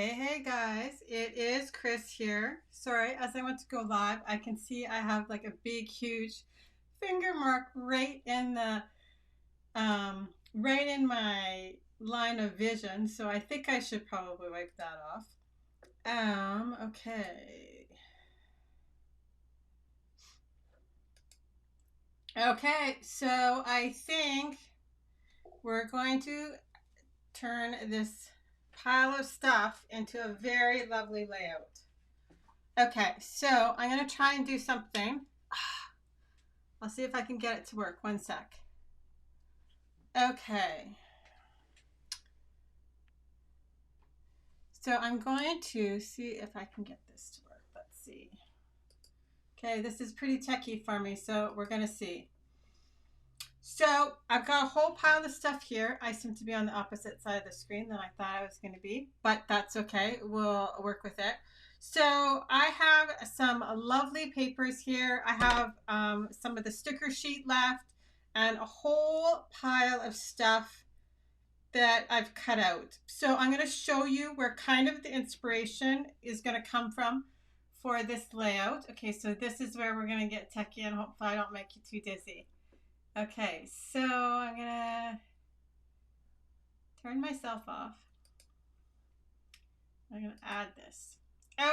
Hey guys, it is Chris here. Sorry, as I went to go live, I can see I have like a big, huge finger mark right in the right in my line of vision. So I think I should probably wipe that off. Okay. Okay, so I think we're going to turn this pile of stuff into a very lovely layout. Okay, so I'm going to try and do something. I'll see if I can get it to work. One sec. Okay. So I'm going to see if I can get this to work. Let's see. Okay, this is pretty techy for me, so we're going to see. So I've got a whole pile of stuff here. I seem to be on the opposite side of the screen than I thought I was going to be, but that's okay. We'll work with it. So I have some lovely papers here. I have some of the sticker sheet left and a whole pile of stuff that I've cut out. So I'm going to show you where kind of the inspiration is going to come from for this layout. Okay, so this is where we're going to get techie and hopefully I don't make you too dizzy. Okay, so I'm going to turn myself off. I'm going to add this.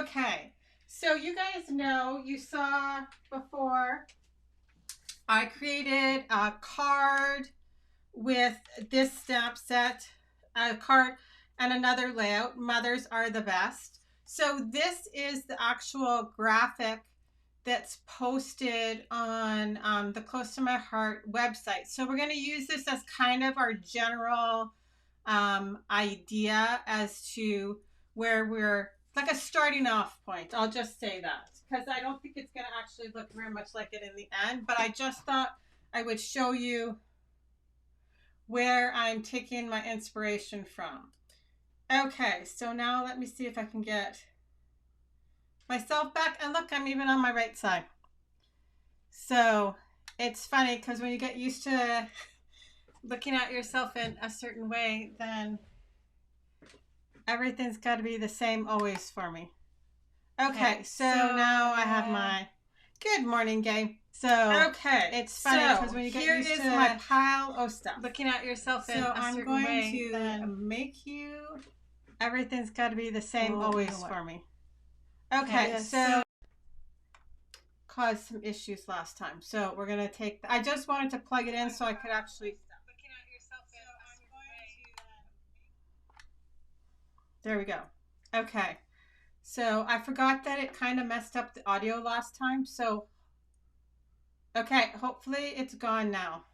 Okay, so you guys know, you saw before, I created a card with this stamp set, a card, and another layout. Mothers are the best. So this is the actual graphic that's posted on the Close to My Heart website. So we're going to use this as kind of our general idea as to where we're, like a starting off point. I'll just say that because I don't think it's going to actually look very much like it in the end, but I just thought I would show you where I'm taking my inspiration from. Okay, so now let me see if I can get myself back. And look, I'm even on my right side. So it's funny because when you get used to looking at yourself in a certain way, then everything's got to be the same always for me. Okay, so now I have my good morning game. So okay, it's funny because when you get used to my pile of stuff, looking at yourself in a certain way, I'm going to make you. Everything's got to be the same always for me. Okay, so caused some issues last time, so we're gonna take. I just wanted to plug it in so I could actually. There we go. Okay, so I forgot that it kind of messed up the audio last time, so. Okay, hopefully it's gone now.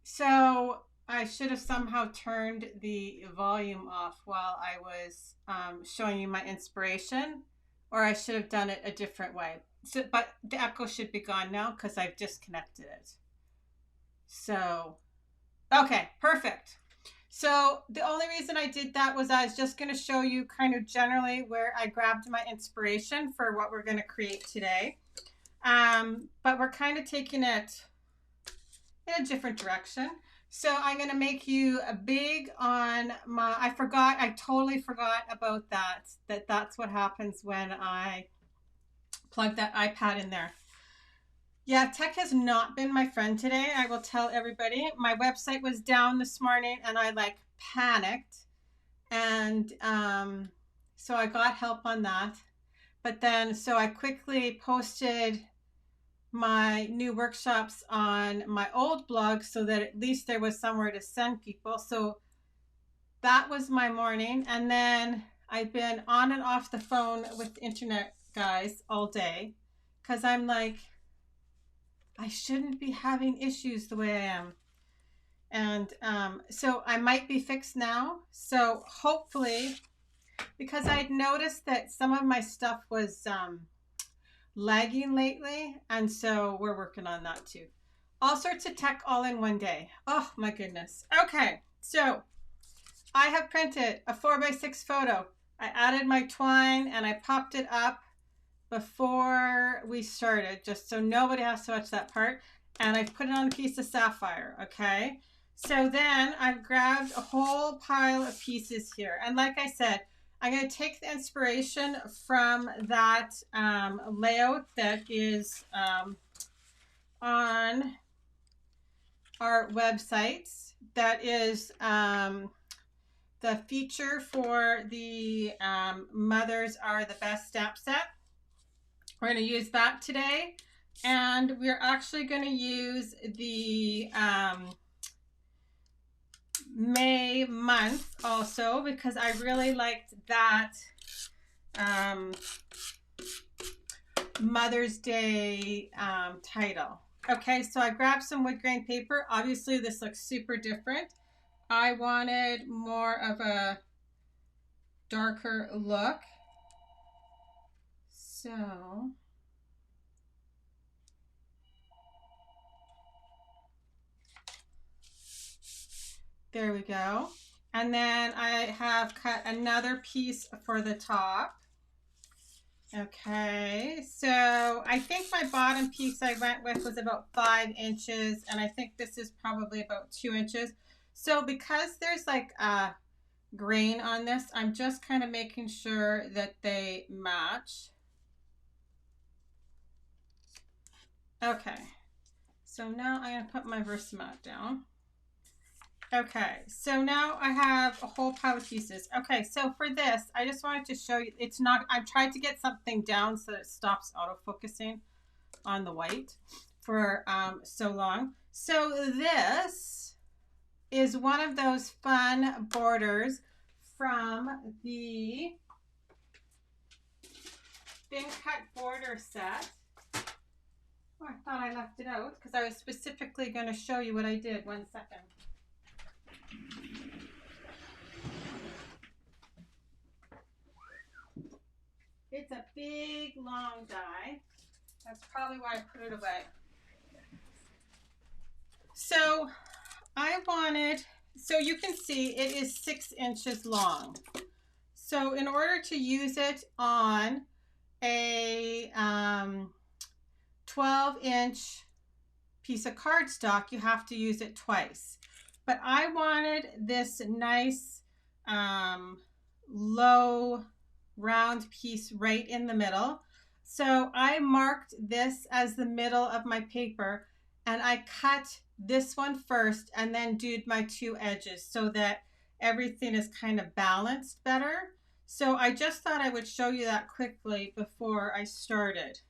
So I should have somehow turned the volume off while I was showing you my inspiration, or I should have done it a different way. So, but the echo should be gone now because I've disconnected it. So, okay, perfect. So the only reason I did that was I was just going to show you kind of generally where I grabbed my inspiration for what we're going to create today. But we're kind of taking it in a different direction. So I'm going to make you a big on my, I totally forgot about that's what happens when I plug that iPad in there. Yeah, tech has not been my friend today. I will tell everybody. My website was down this morning and I like panicked. And so I got help on that. But then, so I quickly posted my new workshops on my old blog so that at least there was somewhere to send people. So that was my morning. And then I've been on and off the phone with the internet guys all day because I'm like, I shouldn't be having issues the way I am. And so I might be fixed now. So hopefully, because I'd noticed that some of my stuff was lagging lately, and so we're working on that too. All sorts of tech all in one day. Oh my goodness. Okay, so I have printed a 4x6 photo. I added my twine and I popped it up before we started just so nobody has to watch that part, and I've put it on a piece of sapphire. Okay, so then I've grabbed a whole pile of pieces here, and like I said, I'm going to take the inspiration from that layout that is on our websites. That is the feature for the Mothers Are the Best stamp set. We're going to use that today. And we're actually going to use the May month also, because I really liked that Mother's Day title. Okay, so I grabbed some wood grain paper. Obviously, this looks super different. I wanted more of a darker look. So there we go. And then I have cut another piece for the top. Okay, so I think my bottom piece I went with was about 5 inches, and I think this is probably about 2 inches. So because there's like a grain on this, I'm just kind of making sure that they match. Okay, so now I'm going to put my Versamat down. Okay, so now I have a whole pile of pieces. Okay, so for this, I just wanted to show you, it's not, I've tried to get something down so that it stops autofocusing on the white for so long. So this is one of those fun borders from the Thin Cut Border set. Oh, I thought I left it out because I was specifically going to show you what I did. 1 second. It's a big, long die. That's probably why I put it away. So I wanted, so you can see it is 6 inches long. So in order to use it on a 12-inch piece of cardstock, you have to use it twice. But I wanted this nice low round piece right in the middle. So I marked this as the middle of my paper, and I cut this one first and then did my 2 edges so that everything is kind of balanced better. So I just thought I would show you that quickly before I started.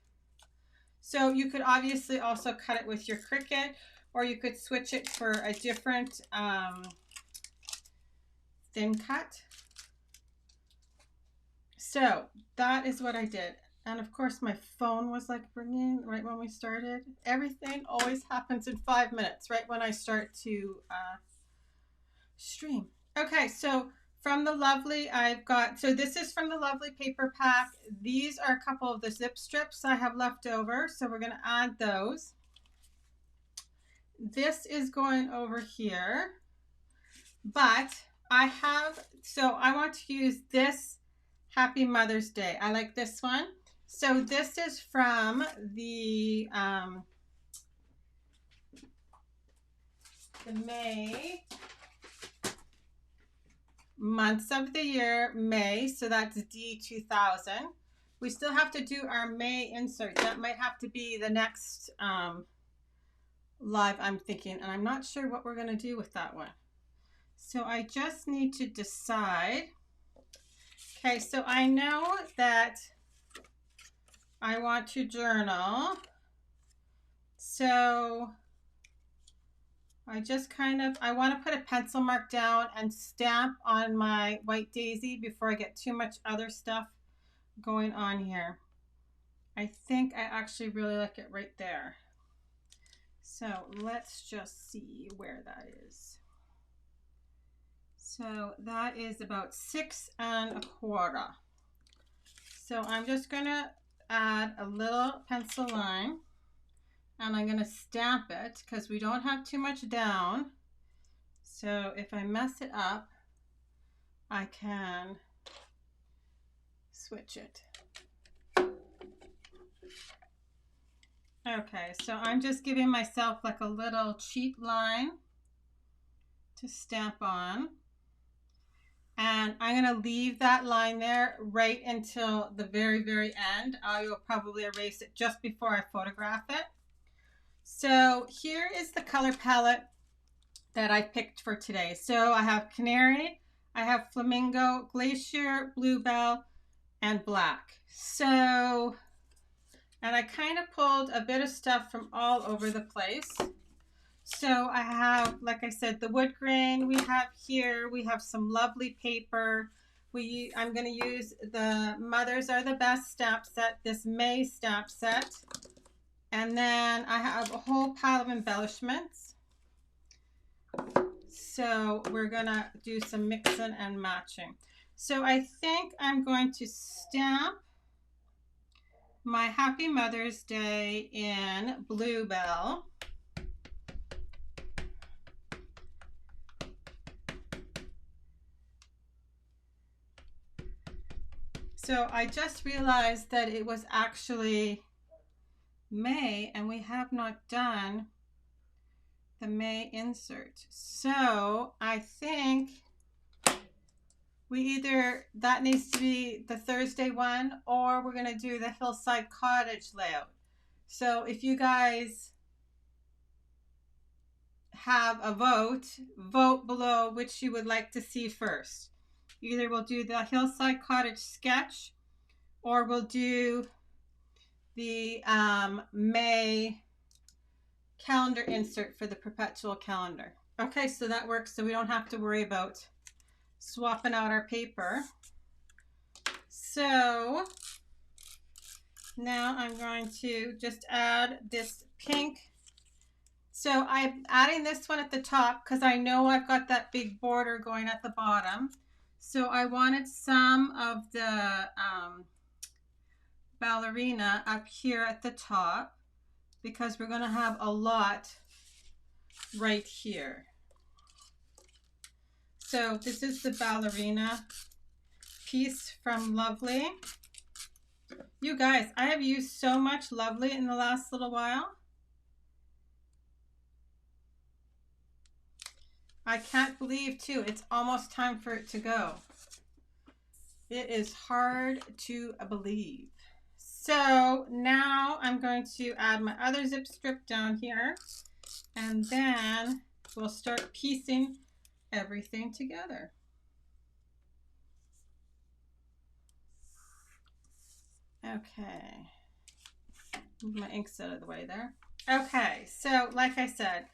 So you could obviously also cut it with your Cricut, or you could switch it for a different thin cut. So that is what I did. And of course my phone was like ringing right when we started. Everything always happens in 5 minutes, right when I start to stream. Okay, so from the Lovely, I've got, so this is from the Lovely paper pack. These are a couple of the zip strips I have left over, so we're gonna add those. This is going over here, but I have, so I want to use this Happy Mother's Day. I like this one. So this is from the May months of the year, May, so that's D2000. We still have to do our May insert. That might have to be the next live, I'm thinking, and I'm not sure what we're going to do with that one. So I just need to decide. Okay, so I know that I want to journal. So I just kind of, I want to put a pencil mark down and stamp on my white daisy before I get too much other stuff going on here. I think I actually really like it right there. So let's just see where that is. So that is about 6 1/4. So I'm just gonna add a little pencil line, and I'm gonna stamp it because we don't have too much down. So if I mess it up, I can switch it. Okay, so I'm just giving myself like a little cheat line to stamp on. And I'm going to leave that line there right until the very, very end. I will probably erase it just before I photograph it. So here is the color palette that I picked for today. So I have Canary, I have Flamingo, Glacier, Bluebell, and Black. So, and I kind of pulled a bit of stuff from all over the place. So I have, like I said, the wood grain we have here. We have some lovely paper. I'm going to use the Mothers Are the Best stamp set, this May stamp set. And then I have a whole pile of embellishments. So we're going to do some mixing and matching. So I think I'm going to stamp my Happy Mother's Day in Bluebell. So I just realized that it was actually May and we have not done the May insert. So I think we either, that needs to be the Thursday one, or we're going to do the Hillside Cottage layout. So if you guys have a vote below which you would like to see first. Either we'll do the Hillside Cottage sketch, or we'll do the May calendar insert for the perpetual calendar. Okay, so that works, so we don't have to worry about swapping out our paper. So now I'm going to just add this pink. So I'm adding this one at the top because I know I've got that big border going at the bottom. So I wanted some of the ballerina up here at the top because we're going to have a lot right here. So this is the ballerina piece from Lovely. You guys, I have used so much Lovely in the last little while. I can't believe too, it's almost time for it to go. It is hard to believe. So now I'm going to add my other zip strip down here, and then we'll start piecing everything together. Okay, move my inks out of the way there. Okay, so like I said,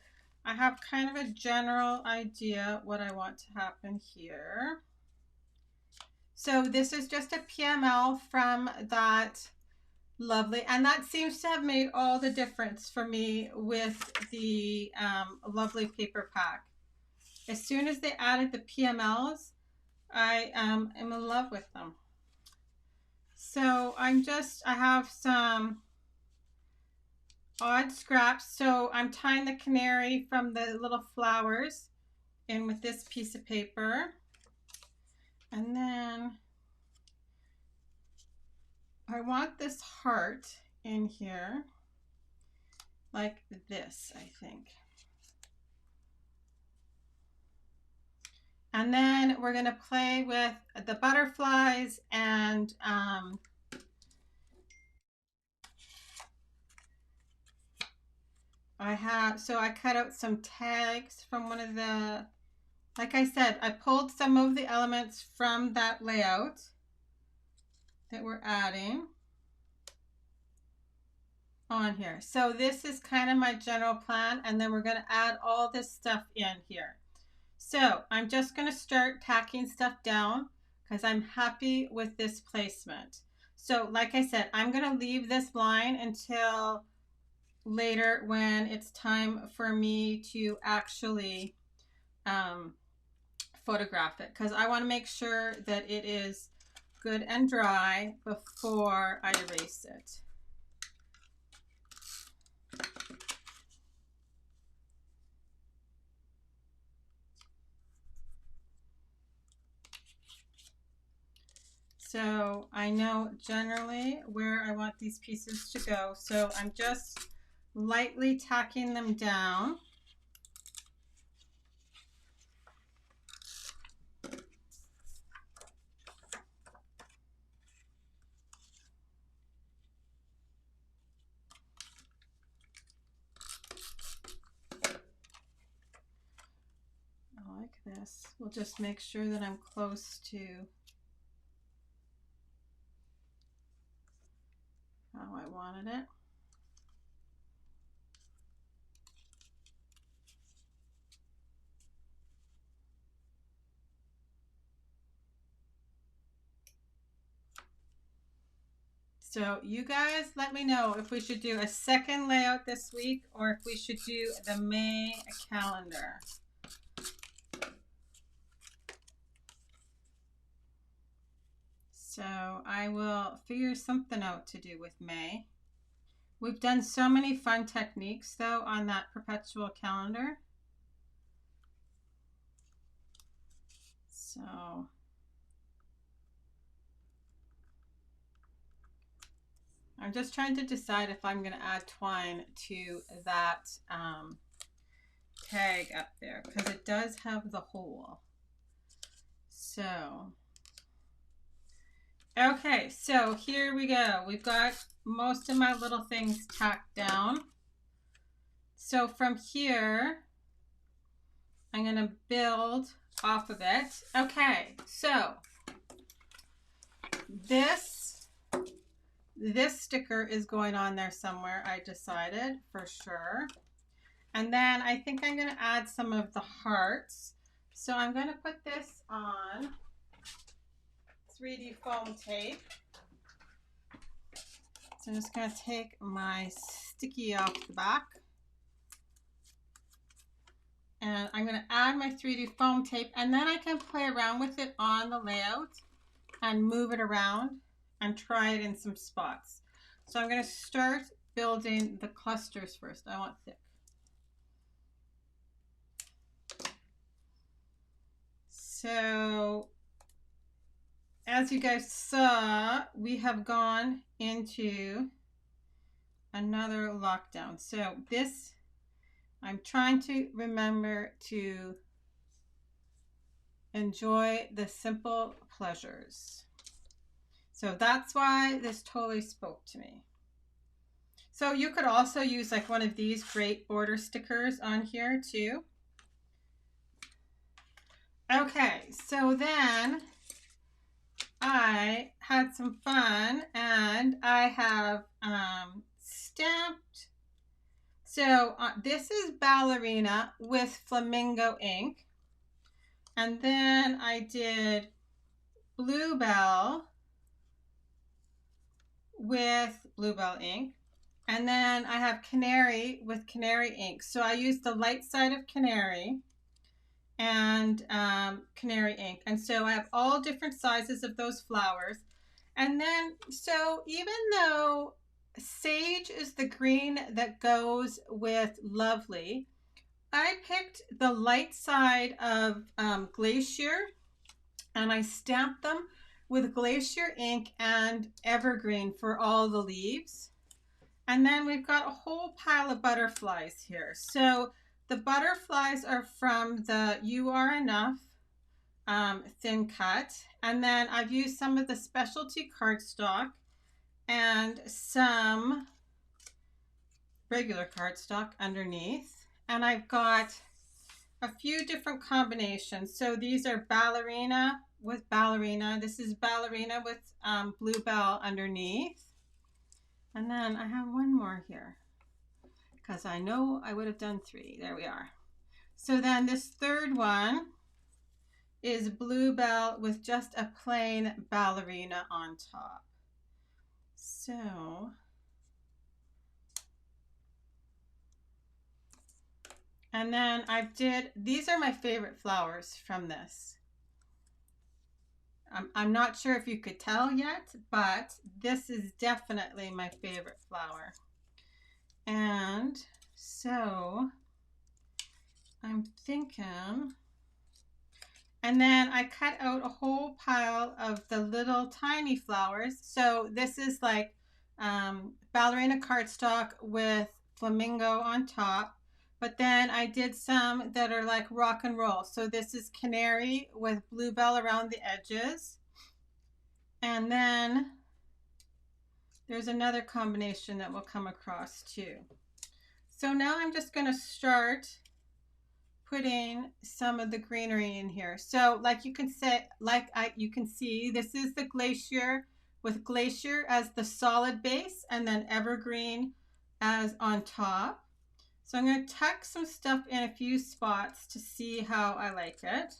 I have kind of a general idea what I want to happen here. So this is just a PML from that Lovely, and that seems to have made all the difference for me with the Lovely paper pack. As soon as they added the PMLs, I am in love with them. So I have some odd scraps. So I'm tying the canary from the little flowers in with this piece of paper. And then I want this heart in here like this, I think. And then we're going to play with the butterflies, and I cut out some tags from one of the, like I said, I pulled some of the elements from that layout that we're adding on here. So this is kind of my general plan, and then we're going to add all this stuff in here. So I'm just going to start tacking stuff down because I'm happy with this placement. So like I said, I'm going to leave this line until later when it's time for me to actually photograph it, because I want to make sure that it is good and dry before I erase it. So I know generally where I want these pieces to go. So I'm just lightly tacking them down. this. We'll just make sure that I'm close to how I wanted it. So you guys let me know if we should do a second layout this week or if we should do the May calendar. So I will figure something out to do with May. We've done so many fun techniques though on that perpetual calendar. So I'm just trying to decide if I'm going to add twine to that tag up there because it does have the hole. So, okay, so here we go. We've got most of my little things tacked down. So from here, I'm going to build off of it. Okay, so this sticker is going on there somewhere, I decided for sure. And then I think I'm going to add some of the hearts. So I'm going to put this on 3D foam tape. So I'm just going to take my sticky off the back. And I'm going to add my 3D foam tape. And then I can play around with it on the layout and move it around and try it in some spots. So I'm going to start building the clusters first. I want thick. So as you guys saw, we have gone into another lockdown. So this, I'm trying to remember to enjoy the simple pleasures. So that's why this totally spoke to me. So you could also use like one of these great border stickers on here too. Okay, so then I had some fun and I have stamped. So this is Ballerina with Flamingo ink. And then I did Bluebell with Bluebell ink. And then I have Canary with Canary ink. So I used the light side of Canary and Canary ink. And so I have all different sizes of those flowers. And then, so even though Sage is the green that goes with Lovely, I picked the light side of Glacier and I stamped them with Glacier ink and Evergreen for all the leaves. And then we've got a whole pile of butterflies here. So the butterflies are from the You Are Enough thin cut. And then I've used some of the specialty cardstock and some regular cardstock underneath. And I've got a few different combinations. So these are Ballerina with Ballerina. This is Ballerina with Bluebell underneath. And then I have one more here because I know I would have done 3. There we are. So then this third one is Bluebell with just a plain Ballerina on top. So, and then these are my favorite flowers from this. I'm not sure if you could tell yet, but this is definitely my favorite flower. And so I'm thinking, and then I cut out a whole pile of the little tiny flowers. So this is like Ballerina cardstock with Flamingo on top. But then I did some that are like rock and roll. So this is Canary with Bluebell around the edges. And then there's another combination that will come across too. So now I'm just going to start putting some of the greenery in here. So like you can say, you can see, this is the glacier with glacier as the solid base and then evergreen as on top. So I'm going to tuck some stuff in a few spots to see how I like it.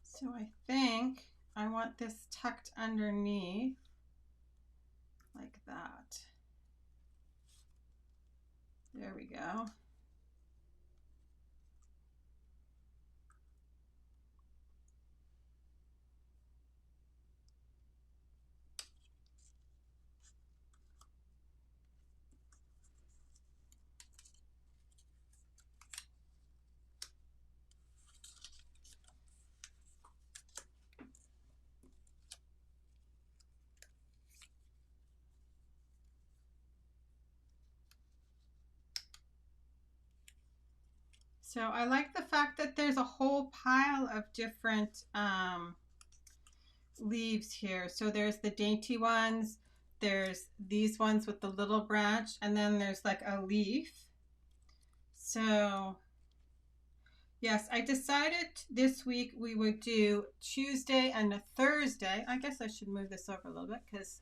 So I think I want this tucked underneath like that. There we go. So I like the fact that there's a whole pile of different leaves here. So there's the dainty ones, there's these ones with the little branch, and then there's like a leaf. So yes, I decided this week we would do Tuesday and a Thursday. I guess I should move this over a little bit because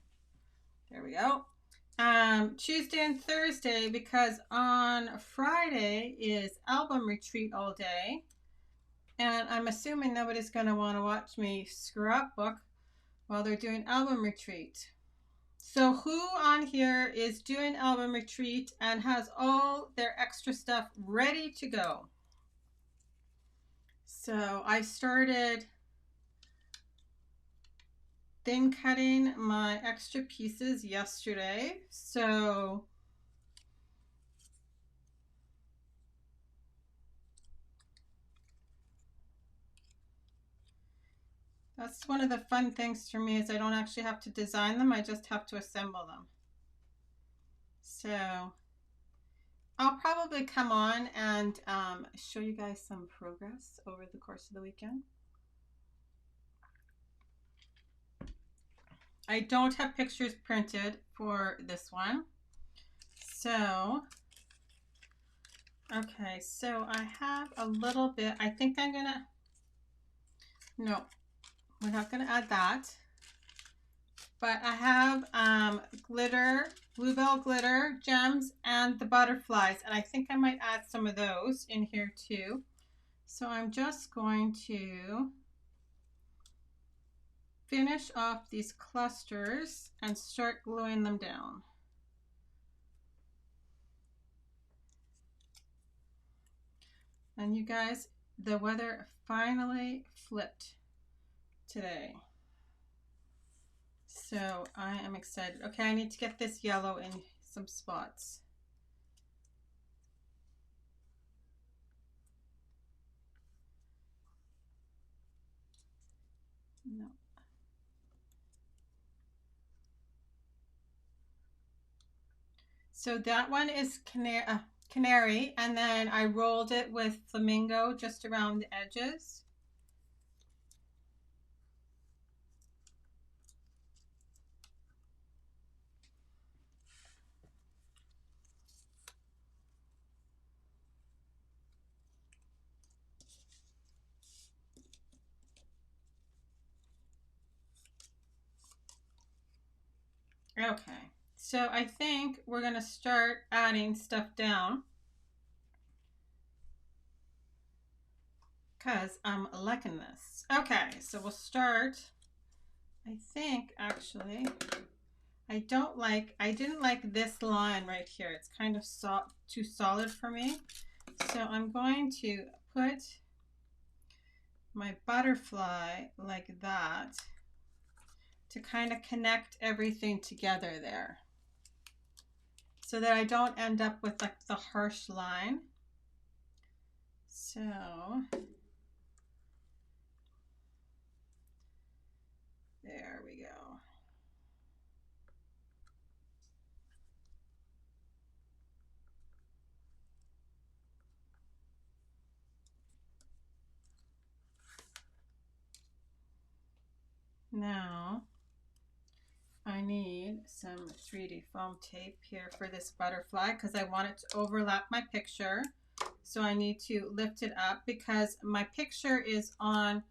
there we go. Tuesday and Thursday, because on Friday is album retreat all day. And I'm assuming nobody's going to want to watch me scrapbook while they're doing album retreat. So who on here is doing album retreat and has all their extra stuff ready to go? So I started thin cutting my extra pieces yesterday. So that's one of the fun things for me is I don't actually have to design them. I just have to assemble them. So I'll probably come on and show you guys some progress over the course of the weekend. I don't have pictures printed for this one. So, okay, so I have a little bit. I think I'm gonna, no, we're not gonna add that. But I have glitter, bluebell glitter, gems, and the butterflies. And I think I might add some of those in here too. So I'm just going to finish off these clusters and start gluing them down. And you guys, the weather finally flipped today. So I am excited. Okay, I need to get this yellow in some spots. No. So that one is canary, and then I rolled it with flamingo just around the edges. Okay, so I think we're gonna start adding stuff down because I'm liking this. Okay, so we'll start. I think actually I didn't like this line right here. It's kind of too solid for me. So I'm going to put my butterfly like that to kind of connect everything together there so that I don't end up with like the harsh line. So there we go. Now I need some 3D foam tape here for this butterfly because I want it to overlap my picture. So I need to lift it up because my picture is on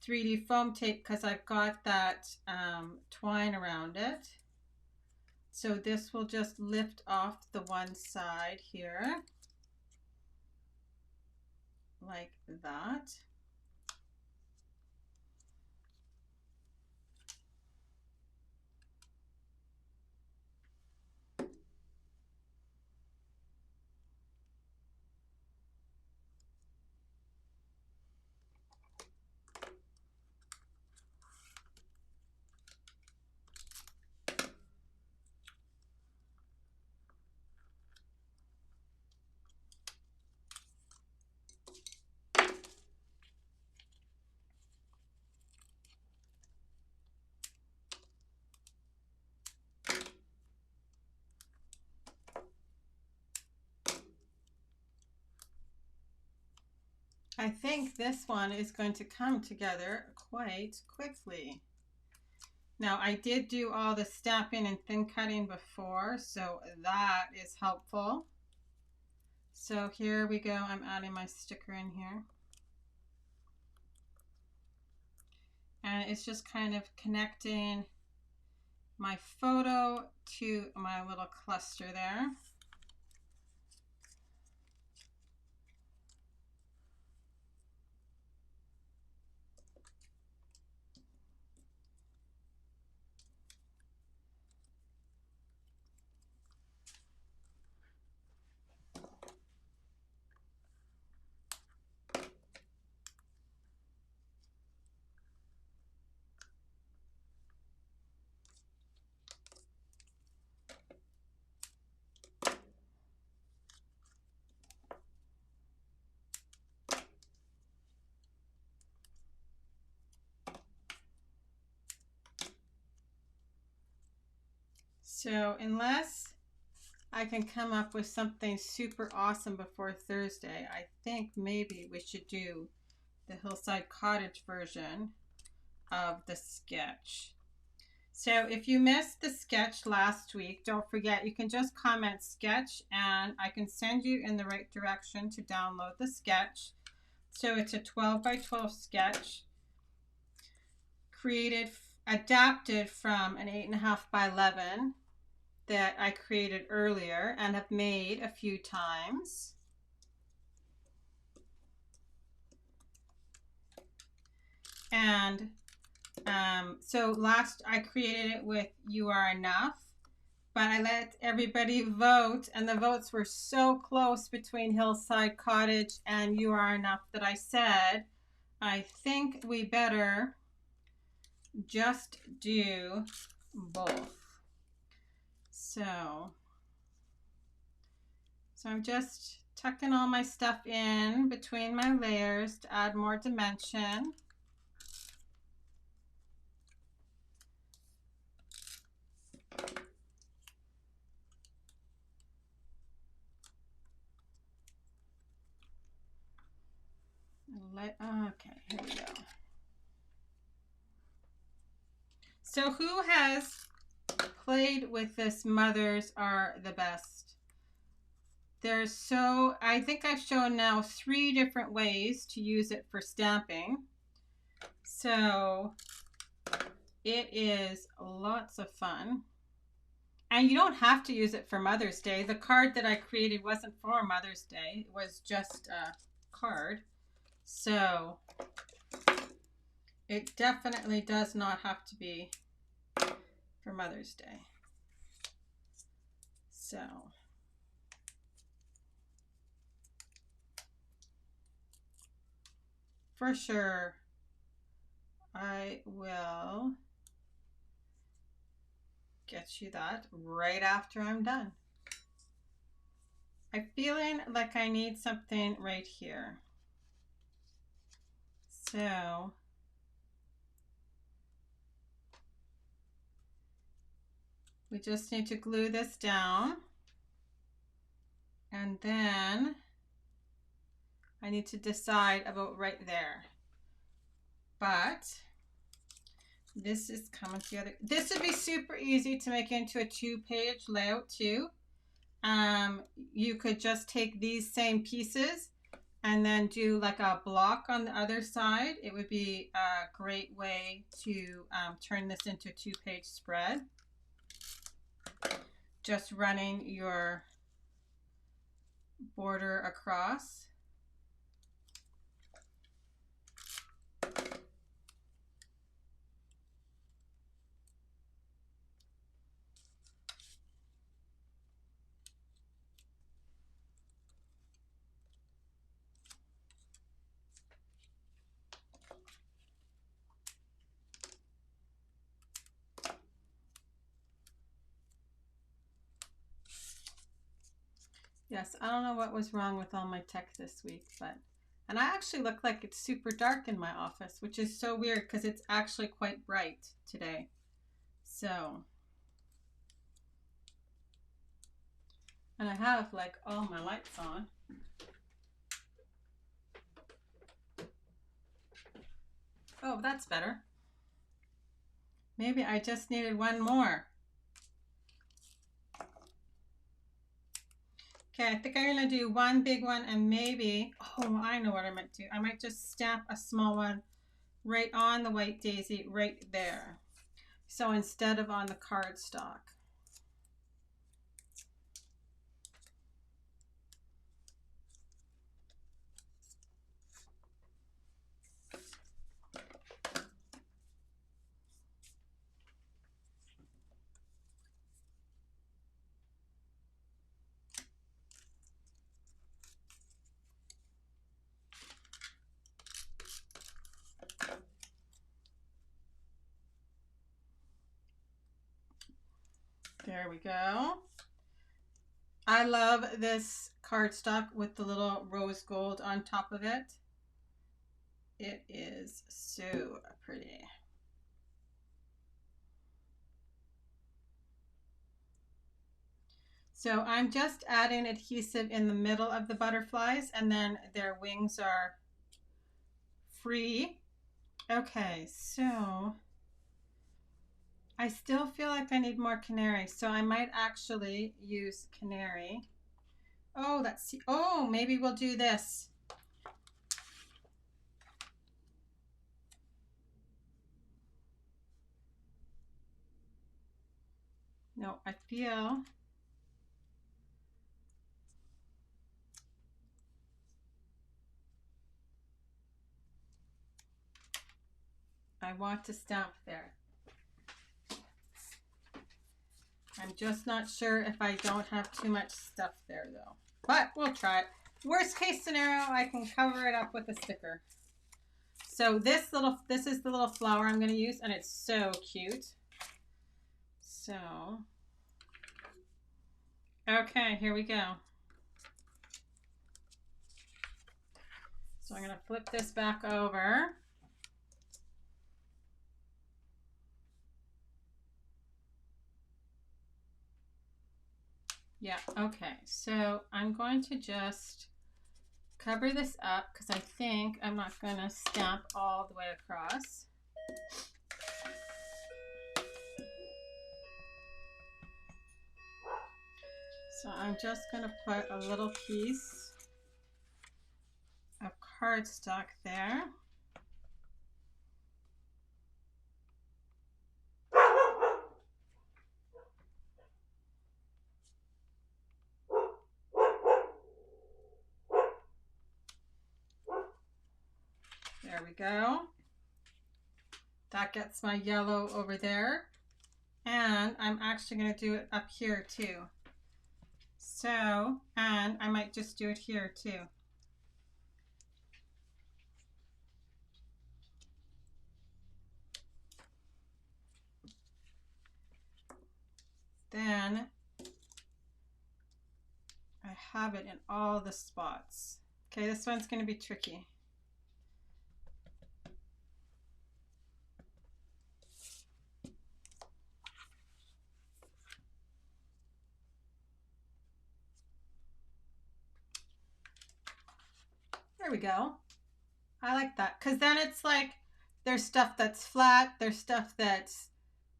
3D foam tape because I've got that twine around it. So this will just lift off the one side here, like that. I think this one is going to come together quite quickly. Now I did do all the stamping and thin cutting before, so that is helpful. So here we go, I'm adding my sticker in here. And it's just kind of connecting my photo to my little cluster there. So unless I can come up with something super awesome before Thursday, I think maybe we should do the Hillside Cottage version of the sketch. So if you missed the sketch last week, don't forget you can just comment sketch and I can send you in the right direction to download the sketch. So it's a 12 by 12 sketch adapted from an 8.5 by 11 that I created earlier and have made a few times. And so last I created it with You Are Enough, but I let everybody vote and the votes were so close between Hillside Cottage and You Are Enough that I said, I think we better just do both. So I'm just tucking all my stuff in between my layers to add more dimension. Okay, here we go. So who has played with this Mothers Are the Best? I think I've shown now 3 different ways to use it for stamping. So it is lots of fun. And you don't have to use it for Mother's Day. The card that I created wasn't for Mother's Day. It was just a card. So it definitely does not have to be for Mother's Day. So for sure, I will get you that right after I'm done. I'm feeling like I need something right here. So we just need to glue this down. And then I need to decide about right there. But This is coming together. This would be super easy to make into a 2-page layout too. You could just take these same pieces and then do like a block on the other side. It would be a great way to turn this into a 2-page spread. Just running your border across. Yes, I don't know what was wrong with all my tech this week, and I actually look like it's super dark in my office, which is so weird because it's actually quite bright today. So, and I have like all my lights on. Oh, that's better. Maybe I just needed one more. Okay, I think I'm gonna do one big one and maybe, oh, I know what I might do. I might just stamp a small one right on the white daisy right there. So instead of on the cardstock. There we go. I love this cardstock with the little rose gold on top of it. It is so pretty. So I'm just adding adhesive in the middle of the butterflies and then their wings are free. Okay, so I still feel like I need more canary, so I might actually use canary. Oh, oh, maybe we'll do this. No, I feel I want to stamp there. I'm just not sure if I don't have too much stuff there though, but we'll try it. Worst case scenario, I can cover it up with a sticker. So this is the little flower I'm going to use, and it's so cute. So, okay, here we go. So I'm going to flip this back over. Yeah, okay. So I'm going to just cover this up because I think I'm not going to stamp all the way across. So I'm just going to put a little piece of cardstock there. There we go. That gets my yellow over there. And I'm actually going to do it up here too. So, and I might just do it here too. Then I have it in all the spots. Okay, this one's going to be tricky. There we go. I like that because then it's like There's stuff that's flat. There's stuff that's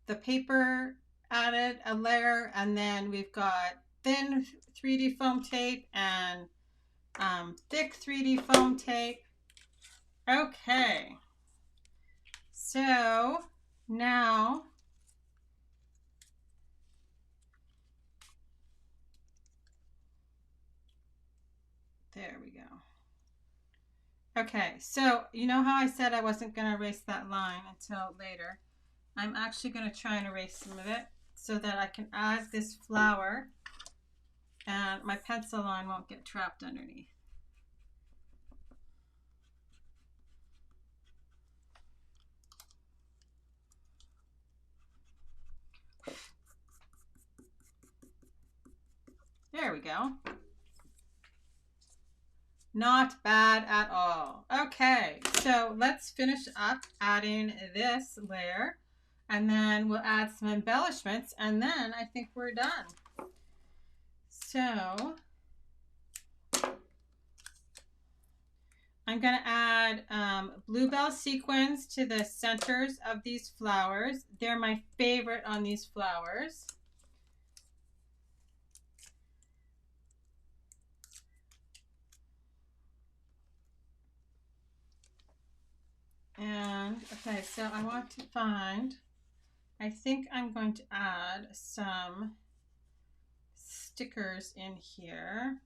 the paper added a layer, and then we've got thin 3D foam tape and thick 3D foam tape. Okay, so now there we go. Okay, so you know how I said I wasn't going to erase that line until later? I'm actually going to try and erase some of it so that I can add this flower and my pencil line won't get trapped underneath. There we go. Not bad at all. Okay, so let's finish up adding this layer and then we'll add some embellishments and then I think we're done. So I'm going to add bluebell sequins to the centers of these flowers. They're my favorite on these flowers. And okay, so I want to find, I think I'm going to add some stickers in here.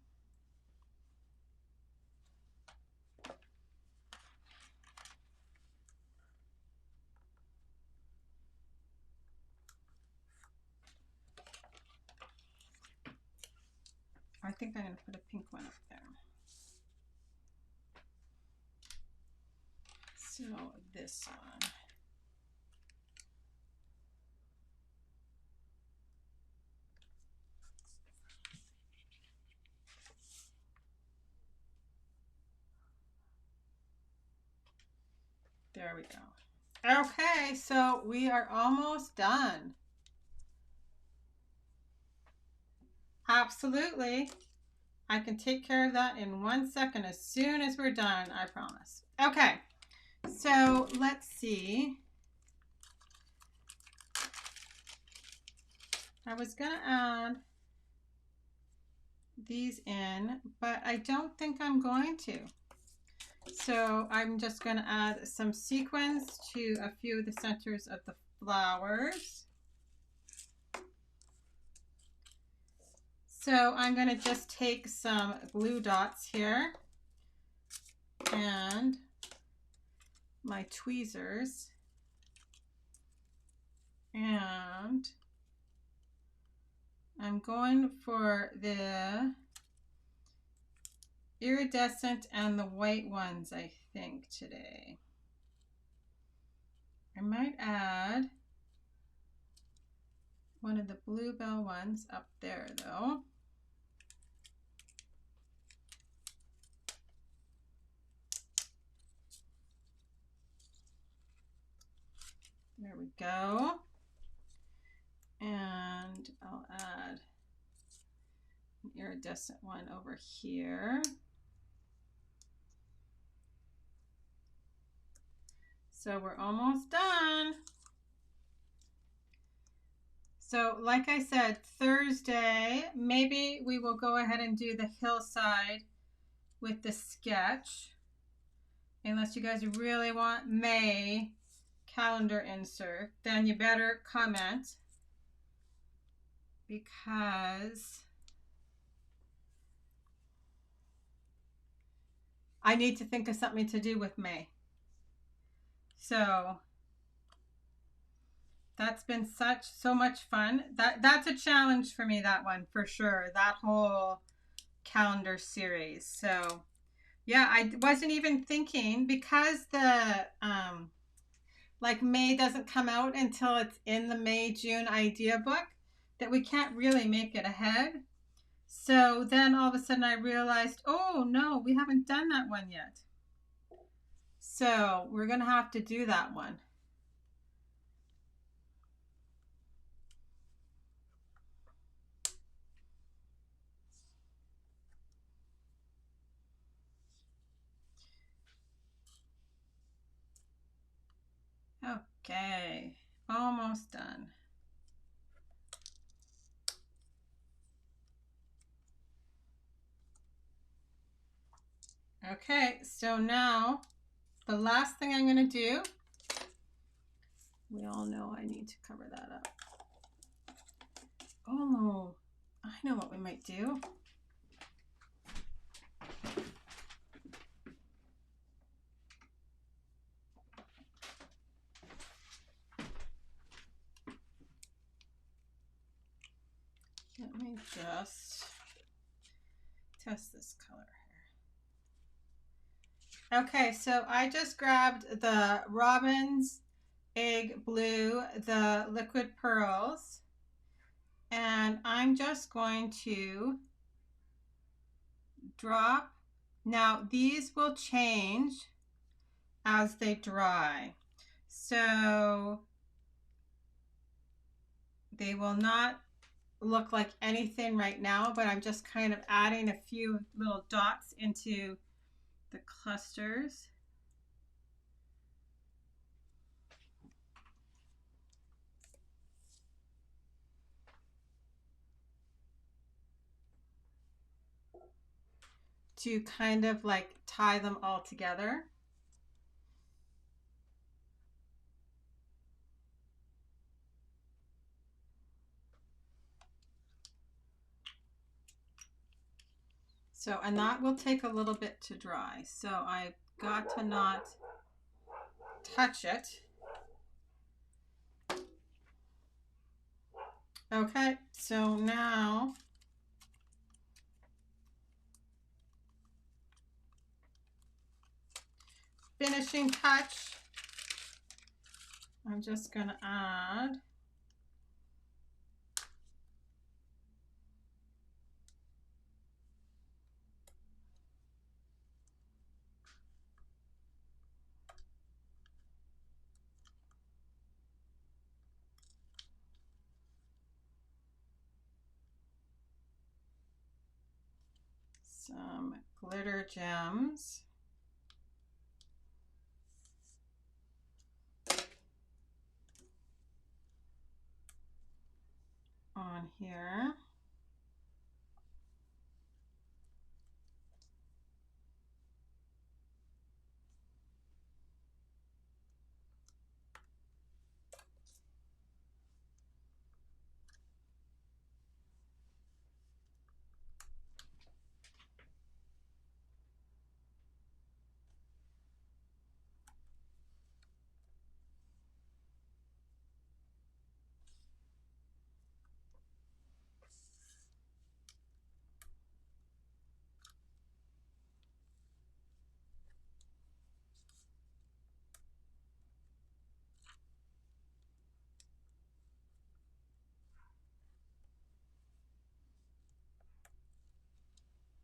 I think I'm going to put a pink one up there. So this one. There we go. Okay, so we are almost done. Absolutely. I can take care of that in 1 second as soon as we're done, I promise. Okay, so let's see. I was going to add these in, but I don't think I'm going to. So I'm just going to add some sequins to a few of the centers of the flowers. So I'm going to just take some glue dots here and my tweezers and I'm going for the iridescent and the white ones, I think, today. I might add one of the bluebell ones up there, though. There we go. And I'll add an iridescent one over here. So we're almost done. So like I said, Thursday, maybe we will go ahead and do the hillside with the sketch. Unless you guys really want May calendar insert, then you better comment because I need to think of something to do with May. So that's been so much fun. That's a challenge for me, that one for sure. That whole calendar series. So yeah, I wasn't even thinking because the like May doesn't come out until it's in the May-June idea book that we can't really make it ahead. So then all of a sudden I realized, oh no, we haven't done that one yet. So we're going to have to do that one. Okay, almost done. Okay, so now the last thing I'm going to do, we all know I need to cover that up. Oh, I know what we might do. Let me just test this color here. Okay, so I just grabbed the Robin's Egg Blue, the liquid pearls, and I'm just going to drop. Now these will change as they dry, so they will not look like anything right now, but I'm just kind of adding a few little dots into the clusters. To kind of like tie them all together. So, and that will take a little bit to dry. So I've got to not touch it. Okay, so now finishing touch, I'm just going to add some glitter gems on here.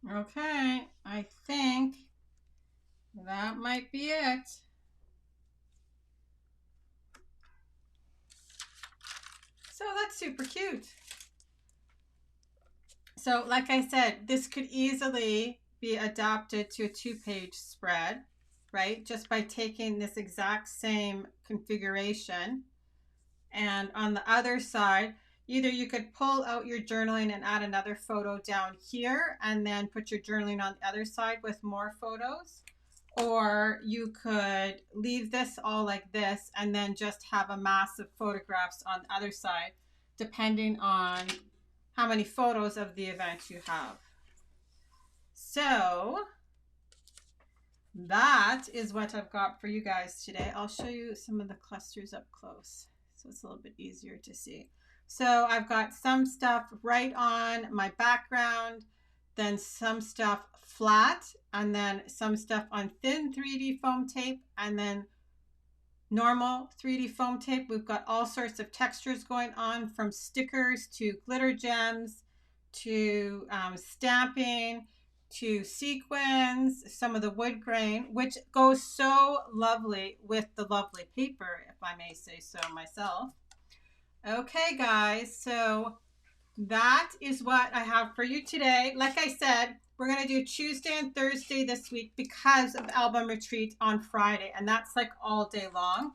Okay, I think that might be it. So that's super cute. So like I said, this could easily be adapted to a 2-page spread, right? Just by taking this exact same configuration. And on the other side, either you could pull out your journaling and add another photo down here and then put your journaling on the other side with more photos. Or you could leave this all like this and then just have a mass of photographs on the other side, depending on how many photos of the event you have. So that is what I've got for you guys today. I'll show you some of the clusters up close, so it's a little bit easier to see. So I've got some stuff right on my background, then some stuff flat, and then some stuff on thin 3D foam tape, and then normal 3D foam tape. We've got all sorts of textures going on, from stickers to glitter gems to stamping to sequins, some of the wood grain, which goes so lovely with the lovely paper, if I may say so myself. Okay, guys, so that is what I have for you today. Like I said, we're going to do Tuesday and Thursday this week because of Album Retreat on Friday, and that's like all day long.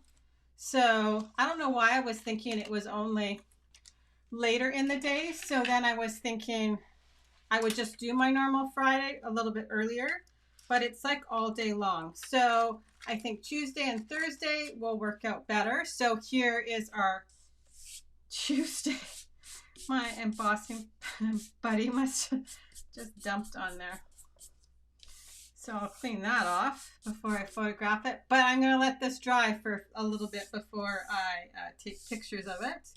So I don't know why I was thinking it was only later in the day. So then I was thinking I would just do my normal Friday a little bit earlier, but it's like all day long. So I think Tuesday and Thursday will work out better. So here is our Tuesday. My embossing buddy must have just dumped on there. So I'll clean that off before I photograph it. But I'm going to let this dry for a little bit before I take pictures of it.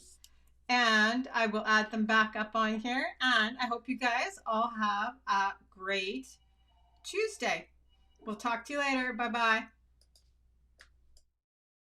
And I will add them back up on here. And I hope you guys all have a great Tuesday. We'll talk to you later. Bye-bye.